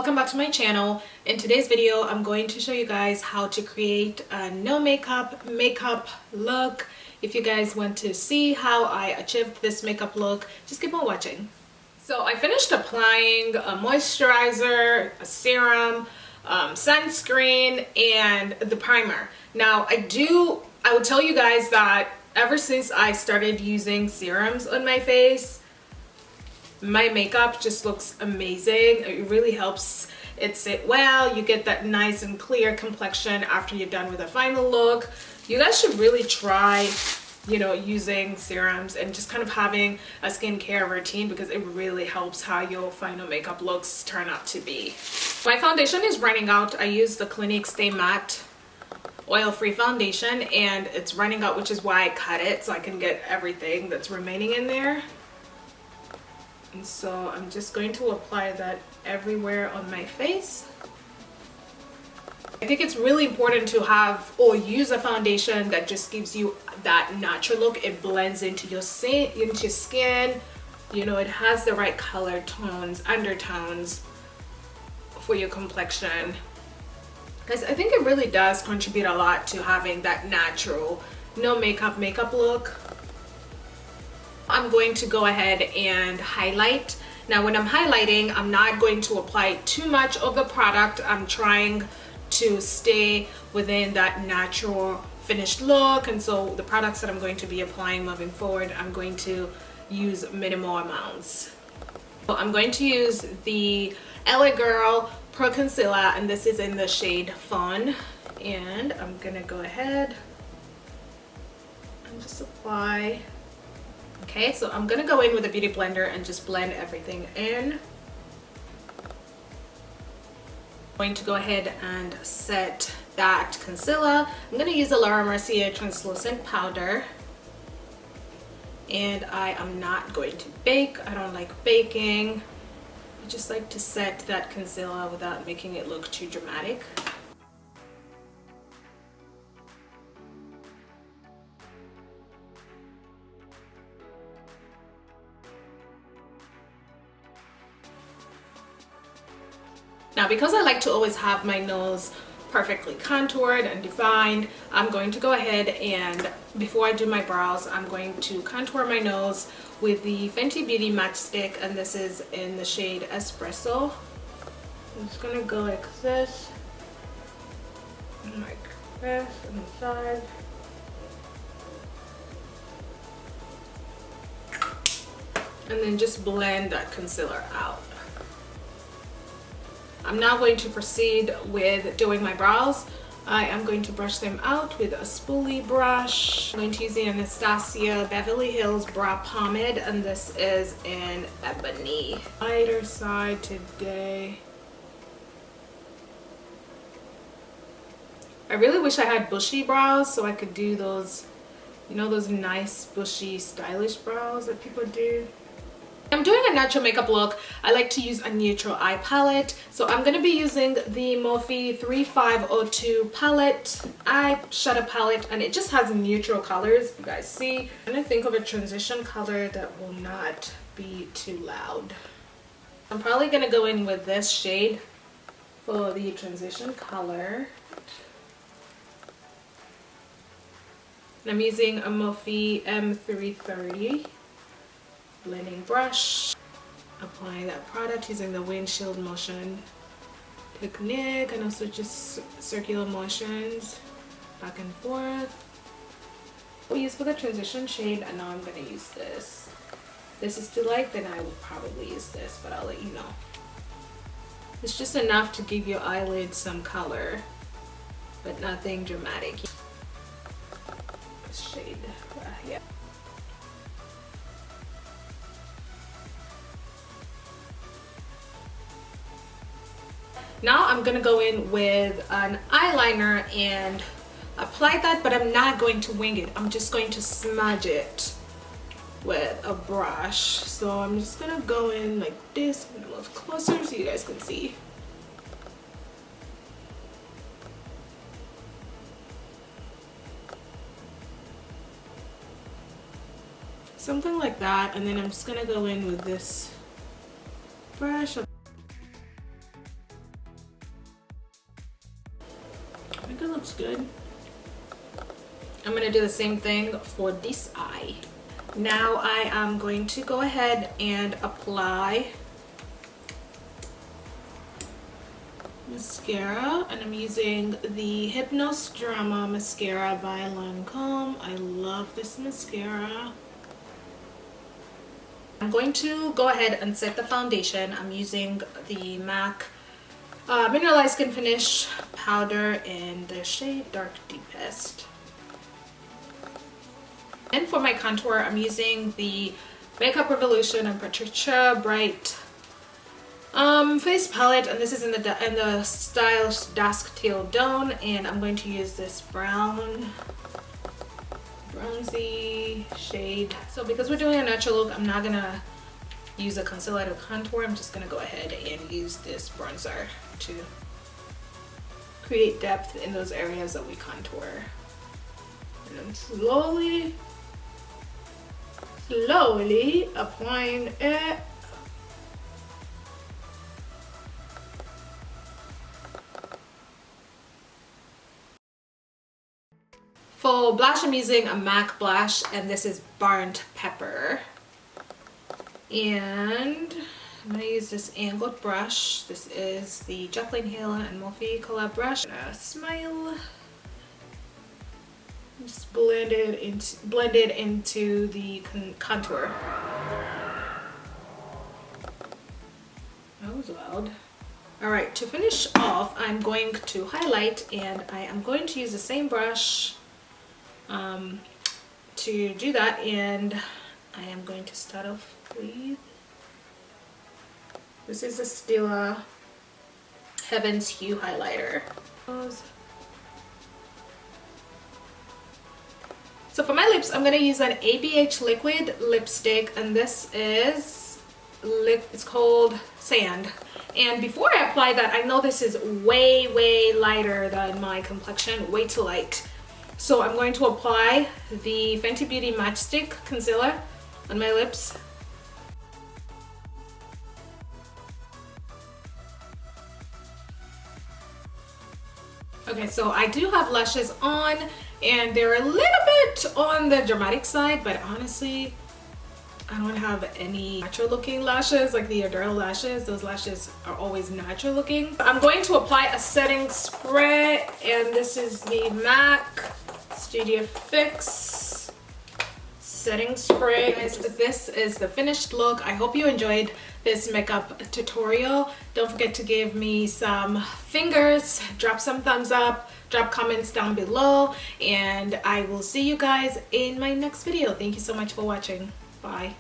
welcome back to my channel. In today's video I'm going to show you guys how to create a no makeup look. If you guys want to see how I achieved this makeup look, just keep on watching. So I finished applying a moisturizer, a serum, sunscreen, and the primer. Now I will tell you guys that ever since I started using serums on my face, my makeup just looks amazing. It really helps it sit well. You get that nice and clear complexion after you're done with the final look. You guys should really try, using serums and just kind of having a skincare routine, because it really helps how your final makeup looks turn out to be. My foundation is running out. I use the Clinique Stay Matte oil-free foundation and it's running out, which is why I cut it so I can get everything that's remaining in there. And so I'm just going to apply that everywhere on my face. I think it's really important to have or use a foundation that just gives you that natural look. It blends into your skin. It has the right color tones, undertones for your complexion. Because I think it really does contribute a lot to having that natural, no makeup look. I'm going to go ahead and highlight. Now when I'm highlighting, I'm not going to apply too much of the product. I'm trying to stay within that natural finished look, and so the products that I'm going to be applying moving forward, I'm going to use minimal amounts. So I'm going to use the LA Girl Pro Concealer, and this is in the shade Fawn, and I'm gonna go ahead and just apply. Okay, so I'm gonna go in with a beauty blender and just blend everything in. I'm going to go ahead and set that concealer. I'm gonna use a Mercier translucent powder, and I am not going to bake. I don't like baking. I just like to set that concealer without making it look too dramatic. Now, because I like to always have my nose perfectly contoured and defined, I'm going to go ahead and before I do my brows, I'm going to contour my nose with the Fenty Beauty Matchstick, and this is in the shade Espresso. I'm just gonna go like this, and like this on the side. And then just blend that concealer out. I'm now going to proceed with doing my brows. I am going to brush them out with a spoolie brush. I'm going to use the Anastasia Beverly Hills Brow Pomade, and this is in Ebony. Lighter side today. I really wish I had bushy brows so I could do those, those nice bushy stylish brows that people do. I'm doing a natural makeup look. I like to use a neutral eye palette, so I'm going to be using the Morphe 3502 palette, eyeshadow palette, and it just has neutral colors. You guys see, I'm going to think of a transition color that will not be too loud. I'm probably going to go in with this shade for the transition color. And I'm using a Morphe M330 blending brush, applying that product using the windshield motion technique, and also just circular motions back and forth. We use for the transition shade, and now I'm going to use this. This is too light, then I would probably use this, but I'll let you know. It's just enough to give your eyelids some color, but nothing dramatic. This shade, yeah. Now I'm gonna go in with an eyeliner and apply that, but I'm not going to wing it. I'm just going to smudge it with a brush. So I'm just gonna go in like this. I'm gonna move closer so you guys can see. Something like that, and then I'm just gonna go in with this brush. looks good. I'm gonna do the same thing for this eye. Now I am going to go ahead and apply mascara, and I'm using the Hypnos Drama Mascara by Lancome. I love this mascara. I'm going to go ahead and set the foundation. I'm using the MAC Mineralize Skin Finish powder in the shade Dark Deepest. And for my contour, I'm using the Makeup Revolution and Patricia Bright face palette, and this is in the style Dusk Teal Dawn, and I'm going to use this bronzy shade. So because we're doing a natural look, I'm not gonna use a concealer to contour. I'm just gonna go ahead and use this bronzer to create depth in those areas that we contour, and then slowly applying it. For blush, I'm using a MAC blush, and this is Burnt Pepper. And I'm gonna use this angled brush. This is the Jaclyn Hill and Morphe collab brush. Smile. Just blend it into the contour. That was loud. Alright, to finish off, I'm going to highlight, and I am going to use the same brush to do that, and I am going to start off with, this is the Stila Heaven's Hue highlighter. So for my lips, I'm going to use an ABH liquid lipstick, and this is it's called Sand. And before I apply that, I know this is way lighter than my complexion, way too light. So I'm going to apply the Fenty Beauty Matchstick Concealer on my lips. Okay, so I do have lashes on, and they're a little bit on the dramatic side, but honestly, I don't have any natural looking lashes like the Adorable lashes. Those lashes are always natural looking. I'm going to apply a setting spray, and this is the MAC Studio Fix setting spray. Guys, this is the finished look. I hope you enjoyed this makeup tutorial. Don't forget to give me some fingers, drop some thumbs up, drop comments down below, and I will see you guys in my next video. Thank you so much for watching. Bye.